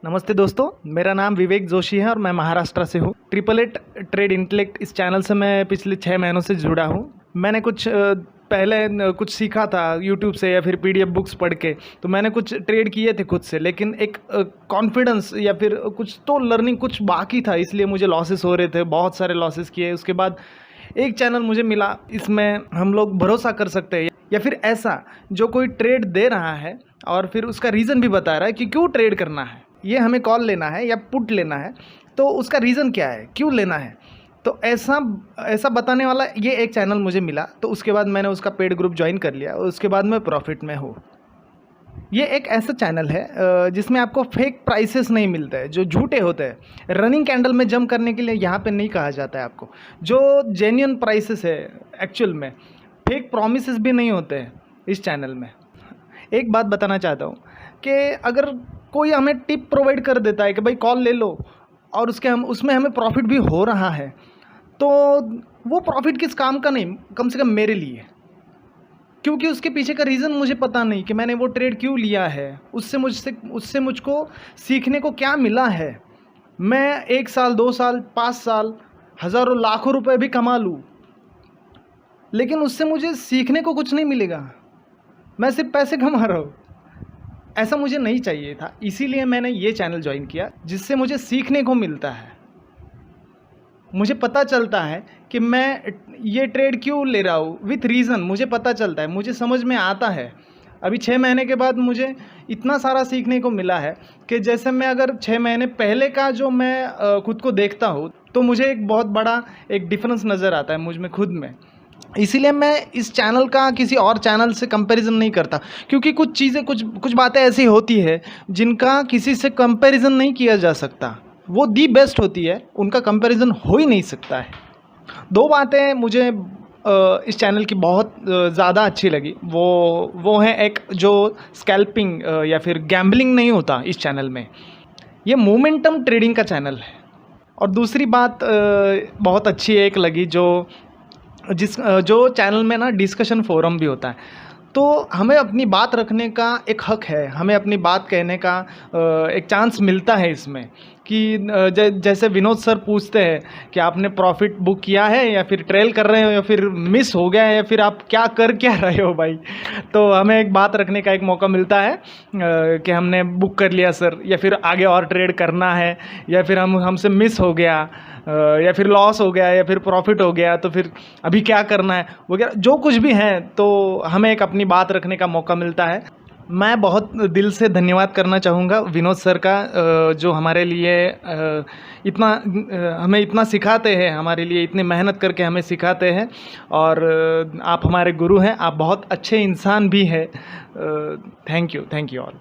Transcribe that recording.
नमस्ते दोस्तों, मेरा नाम विवेक जोशी है और मैं महाराष्ट्र से हूँ। 888 ट्रेड इंटेलेक्ट इस चैनल से मैं पिछले 6 महीनों से जुड़ा हूँ। मैंने पहले कुछ सीखा था यूट्यूब से या फिर पीडीएफ बुक्स पढ़ के, तो मैंने कुछ ट्रेड किए थे खुद से, लेकिन एक कॉन्फिडेंस या फिर कुछ तो लर्निंग कुछ बाकी था, इसलिए मुझे लॉसेस हो रहे थे, बहुत सारे लॉसेस किए। उसके बाद एक चैनल मुझे मिला, इसमें हम लोग भरोसा कर सकते हैं या फिर ऐसा जो कोई ट्रेड दे रहा है और फिर उसका रीज़न भी बता रहा है कि क्यों ट्रेड करना है, ये हमें कॉल लेना है या पुट लेना है, तो उसका रीज़न क्या है, क्यों लेना है। तो ऐसा बताने वाला ये एक चैनल मुझे मिला, तो उसके बाद मैंने उसका पेड ग्रुप ज्वाइन कर लिया और उसके बाद मैं प्रॉफिट में हूँ। ये एक ऐसा चैनल है जिसमें आपको फेक प्राइसेस नहीं मिलते हैं, जो झूठे होते हैं। रनिंग कैंडल में जंप करने के लिए यहाँ पे नहीं कहा जाता है आपको। जो जेन्युइन प्राइसेस है एक्चुअल में, फेक प्रॉमिसेस भी नहीं होते हैं इस चैनल में। एक बात बताना चाहता हूँ कि अगर कोई हमें टिप प्रोवाइड कर देता है कि भाई कॉल ले लो और उसमें हमें प्रॉफिट भी हो रहा है, तो वो प्रॉफिट किस काम का नहीं, कम से कम मेरे लिए, क्योंकि उसके पीछे का रीज़न मुझे पता नहीं कि मैंने वो ट्रेड क्यों लिया है, उससे मुझको सीखने को क्या मिला है। मैं 1 साल 2 साल 5 साल हज़ारों लाखों रुपए भी कमा लूँ, लेकिन उससे मुझे सीखने को कुछ नहीं मिलेगा, मैं सिर्फ पैसे कमा रहा हूँ। ऐसा मुझे नहीं चाहिए था, इसीलिए मैंने ये चैनल ज्वाइन किया, जिससे मुझे सीखने को मिलता है। मुझे पता चलता है कि मैं ये ट्रेड क्यों ले रहा हूँ, विथ रीज़न मुझे पता चलता है, मुझे समझ में आता है। अभी 6 महीने के बाद मुझे इतना सारा सीखने को मिला है कि जैसे मैं अगर 6 महीने पहले का जो मैं खुद को देखता हूँ, तो मुझे एक बहुत बड़ा एक डिफरेंस नज़र आता है मुझ में खुद में। इसीलिए मैं इस चैनल का किसी और चैनल से कंपैरिजन नहीं करता, क्योंकि कुछ चीज़ें कुछ बातें ऐसी होती है जिनका किसी से कंपैरिजन नहीं किया जा सकता। वो दी बेस्ट होती है, उनका कंपैरिजन हो ही नहीं सकता है। 2 बातें मुझे इस चैनल की बहुत ज़्यादा अच्छी लगी। वो है, एक जो स्कैल्पिंग या फिर गैम्बलिंग नहीं होता इस चैनल में, ये मोमेंटम ट्रेडिंग का चैनल है। और दूसरी बात बहुत अच्छी एक लगी, जो चैनल में ना डिस्कशन फोरम भी होता है। तो हमें अपनी बात रखने का एक हक है, हमें अपनी बात कहने का एक चांस मिलता है इसमें, कि जैसे विनोद सर पूछते हैं कि आपने प्रॉफिट बुक किया है या फिर ट्रेल कर रहे हो या फिर मिस हो गया है या फिर आप क्या रहे हो भाई। तो हमें एक बात रखने का एक मौका मिलता है कि हमने बुक कर लिया सर, या फिर आगे और ट्रेड करना है, या फिर हमसे मिस हो गया, या फिर लॉस हो गया, या फिर प्रॉफिट हो गया, तो फिर अभी क्या करना है वगैरह, जो कुछ भी है, तो हमें एक अपनी बात रखने का मौका मिलता है। मैं बहुत दिल से धन्यवाद करना चाहूँगा विनोद सर का, जो हमारे लिए हमें इतना सिखाते हैं, हमारे लिए इतनी मेहनत करके हमें सिखाते हैं। और आप हमारे गुरु हैं, आप बहुत अच्छे इंसान भी हैं। Thank you all.